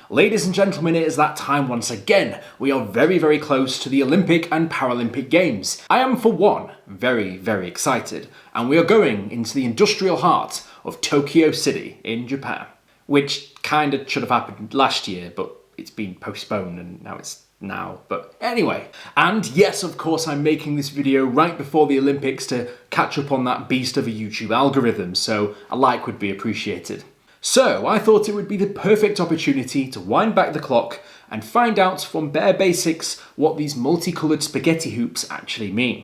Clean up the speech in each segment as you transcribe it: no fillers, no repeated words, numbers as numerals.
Ladies and gentlemen, it is that time once again. We are very, very close to the Olympic and Paralympic Games. I am, for one, very, very excited, and we are going into the industrial heart of Tokyo City in Japan, which kinda should have happened last year, but it's been postponed and now, but anyway. And yes, of course, I'm making this video right before the Olympics to catch up on that beast of a YouTube algorithm, so a like would be appreciated. So I thought it would be the perfect opportunity to wind back the clock and find out from bare basics what these multicoloured spaghetti hoops actually mean.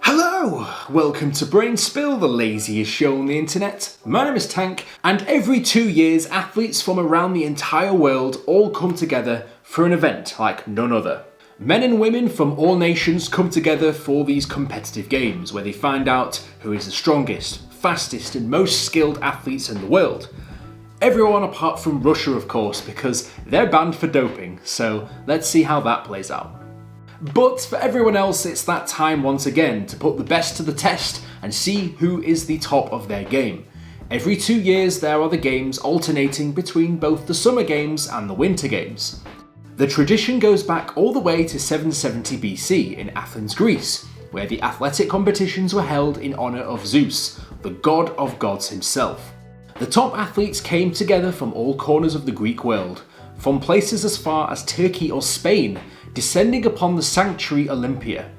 Hello! Welcome to Brain Spill, the laziest show on the internet. My name is Tank, and every 2 years athletes from around the entire world all come together for an event like none other. Men and women from all nations come together for these competitive games where they find out who is the strongest, fastest and most skilled athletes in the world. Everyone apart from Russia, of course, because they're banned for doping, so let's see how that plays out. But for everyone else, it's that time once again to put the best to the test and see who is the top of their game. Every 2 years there are the games alternating between both the Summer Games and the Winter Games. The tradition goes back all the way to 770 BC in Athens, Greece, where the athletic competitions were held in honour of Zeus, the god of gods himself. The top athletes came together from all corners of the Greek world, from places as far as Turkey or Spain, descending upon the sanctuary Olympia.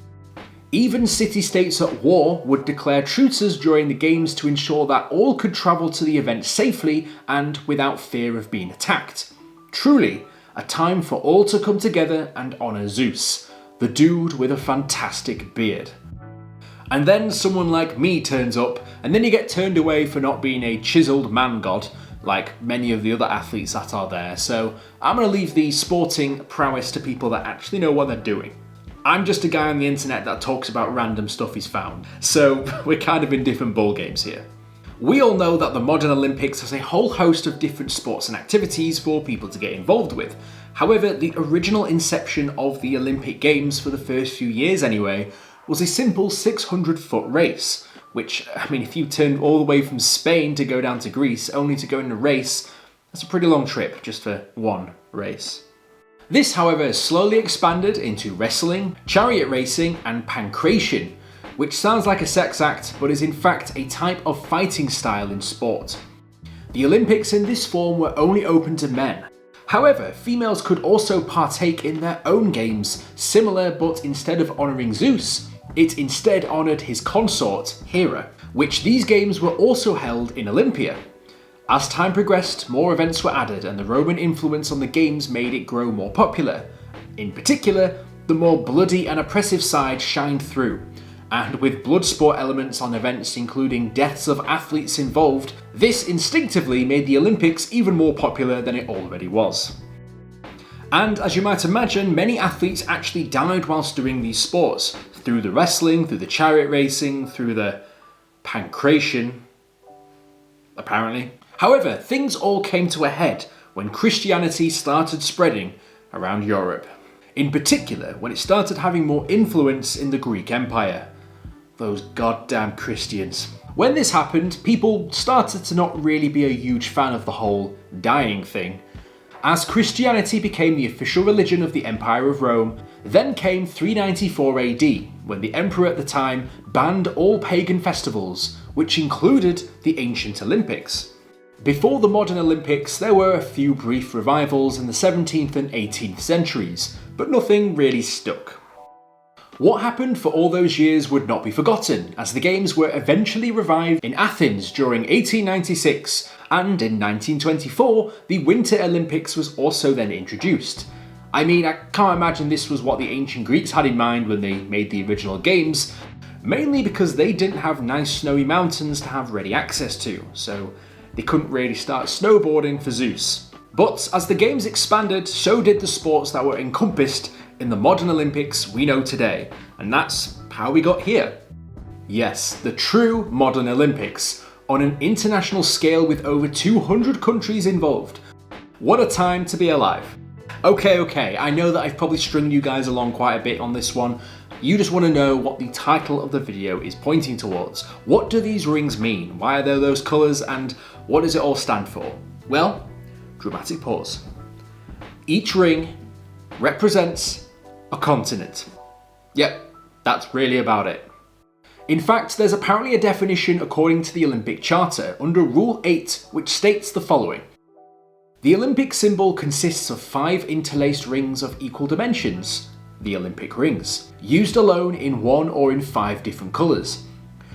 Even city-states at war would declare truces during the games to ensure that all could travel to the event safely and without fear of being attacked. Truly, a time for all to come together and honour Zeus, the dude with a fantastic beard. And then someone like me turns up, and then you get turned away for not being a chiselled man god, like many of the other athletes that are there, so I'm going to leave the sporting prowess to people that actually know what they're doing. I'm just a guy on the internet that talks about random stuff he's found, so we're kind of in different ball games here. We all know that the modern Olympics has a whole host of different sports and activities for people to get involved with. However, the original inception of the Olympic Games, for the first few years anyway, was a simple 600-foot race, which, I mean, if you turn all the way from Spain to go down to Greece only to go in a race, that's a pretty long trip just for one race. This, however, slowly expanded into wrestling, chariot racing and pankration, which sounds like a sex act, but is in fact a type of fighting style in sport. The Olympics in this form were only open to men. However, females could also partake in their own games, similar, but instead of honouring Zeus, it instead honoured his consort, Hera, which these games were also held in Olympia. As time progressed, more events were added and the Roman influence on the games made it grow more popular. In particular, the more bloody and oppressive side shined through. And with blood sport elements on events including deaths of athletes involved, this instinctively made the Olympics even more popular than it already was. And as you might imagine, many athletes actually died whilst doing these sports, through the wrestling, through the chariot racing, through the pankration, apparently. However, things all came to a head when Christianity started spreading around Europe. In particular, when it started having more influence in the Greek Empire. Those goddamn Christians. When this happened, people started to not really be a huge fan of the whole dying thing. As Christianity became the official religion of the Empire of Rome, then came 394 AD, when the emperor at the time banned all pagan festivals, which included the ancient Olympics. Before the modern Olympics, there were a few brief revivals in the 17th and 18th centuries, but nothing really stuck. What happened for all those years would not be forgotten, as the Games were eventually revived in Athens during 1896, and in 1924, the Winter Olympics was also then introduced. I mean, I can't imagine this was what the ancient Greeks had in mind when they made the original Games, mainly because they didn't have nice snowy mountains to have ready access to, so they couldn't really start snowboarding for Zeus. But as the Games expanded, so did the sports that were encompassed in the modern Olympics we know today, and that's how we got here. Yes, the true modern Olympics, on an international scale with over 200 countries involved. What a time to be alive. Okay, I know that I've probably strung you guys along quite a bit on this one. You just want to know what the title of the video is pointing towards. What do these rings mean? Why are there those colours? And what does it all stand for? Well, dramatic pause. Each ring represents a continent. Yep, that's really about it. In fact, there's apparently a definition according to the Olympic Charter under Rule 8, which states the following. The Olympic symbol consists of 5 interlaced rings of equal dimensions, the Olympic rings, used alone in 1 or in 5 different colours.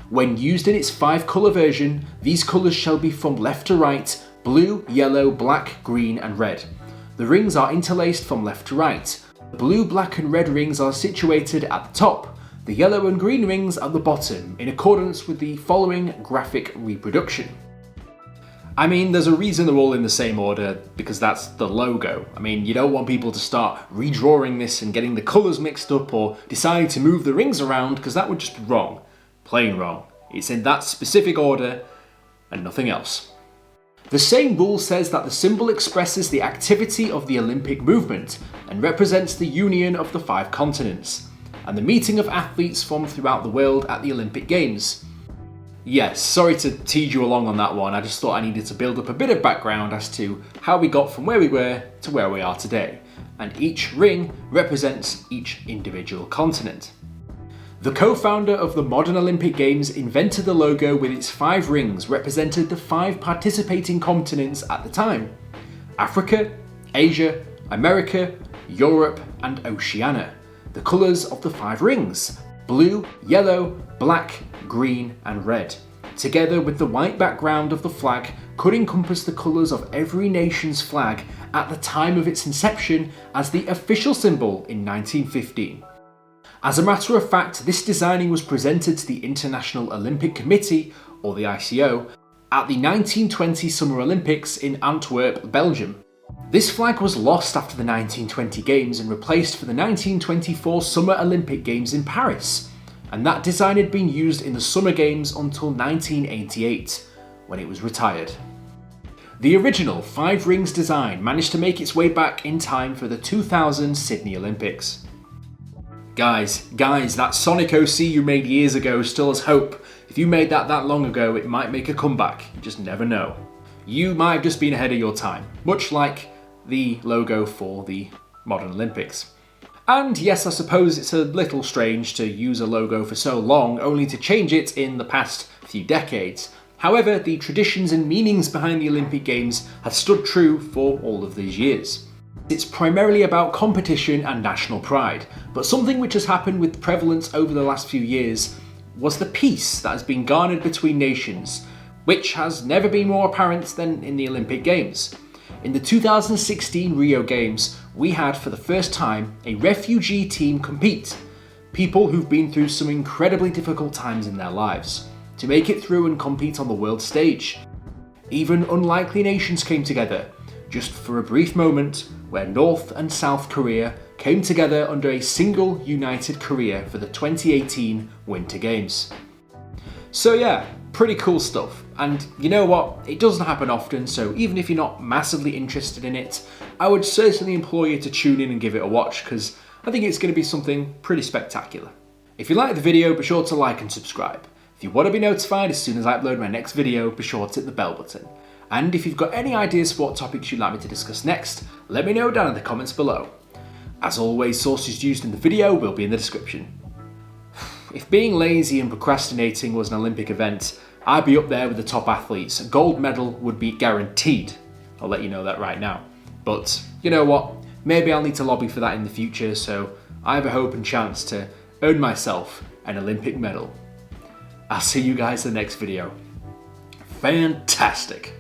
When used in its 5-colour version, these colours shall be from left to right, blue, yellow, black, green and red. The rings are interlaced from left to right. The blue, black and red rings are situated at the top, the yellow and green rings at the bottom, in accordance with the following graphic reproduction. I mean, there's a reason they're all in the same order, because that's the logo. I mean, you don't want people to start redrawing this and getting the colours mixed up or deciding to move the rings around, because that would just be wrong. Plain wrong. It's in that specific order and nothing else. The same rule says that the symbol expresses the activity of the Olympic movement and represents the union of the 5 continents, and the meeting of athletes from throughout the world at the Olympic Games. Yes, sorry to tease you along on that one, I just thought I needed to build up a bit of background as to how we got from where we were to where we are today, and each ring represents each individual continent. The co-founder of the modern Olympic Games invented the logo with its 5 rings represented the 5 participating continents at the time: Africa, Asia, America, Europe and Oceania. The colours of the 5 rings: blue, yellow, black, green and red, together with the white background of the flag, could encompass the colours of every nation's flag at the time of its inception as the official symbol in 1915. As a matter of fact, this designing was presented to the International Olympic Committee, or the ICO, at the 1920 Summer Olympics in Antwerp, Belgium. This flag was lost after the 1920 Games and replaced for the 1924 Summer Olympic Games in Paris, and that design had been used in the Summer Games until 1988, when it was retired. The original 5 rings design managed to make its way back in time for the 2000 Sydney Olympics. Guys, that Sonic OC you made years ago still has hope. If you made that long ago, it might make a comeback. You just never know. You might have just been ahead of your time, much like the logo for the modern Olympics. And yes, I suppose it's a little strange to use a logo for so long only to change it in the past few decades. However, the traditions and meanings behind the Olympic Games have stood true for all of these years. It's primarily about competition and national pride, but something which has happened with prevalence over the last few years was the peace that has been garnered between nations, which has never been more apparent than in the Olympic Games. In the 2016 Rio Games, we had for the first time a refugee team compete, people who've been through some incredibly difficult times in their lives, to make it through and compete on the world stage. Even unlikely nations came together, just for a brief moment where North and South Korea came together under a single united Korea for the 2018 Winter Games. So yeah, pretty cool stuff. And you know what? It doesn't happen often, so even if you're not massively interested in it, I would certainly implore you to tune in and give it a watch, because I think it's going to be something pretty spectacular. If you like the video, be sure to like and subscribe. If you want to be notified as soon as I upload my next video, be sure to hit the bell button. And if you've got any ideas for what topics you'd like me to discuss next, let me know down in the comments below. As always, sources used in the video will be in the description. If being lazy and procrastinating was an Olympic event, I'd be up there with the top athletes. A gold medal would be guaranteed. I'll let you know that right now. But you know what? Maybe I'll need to lobby for that in the future, so I have a hope and chance to earn myself an Olympic medal. I'll see you guys in the next video. Fantastic!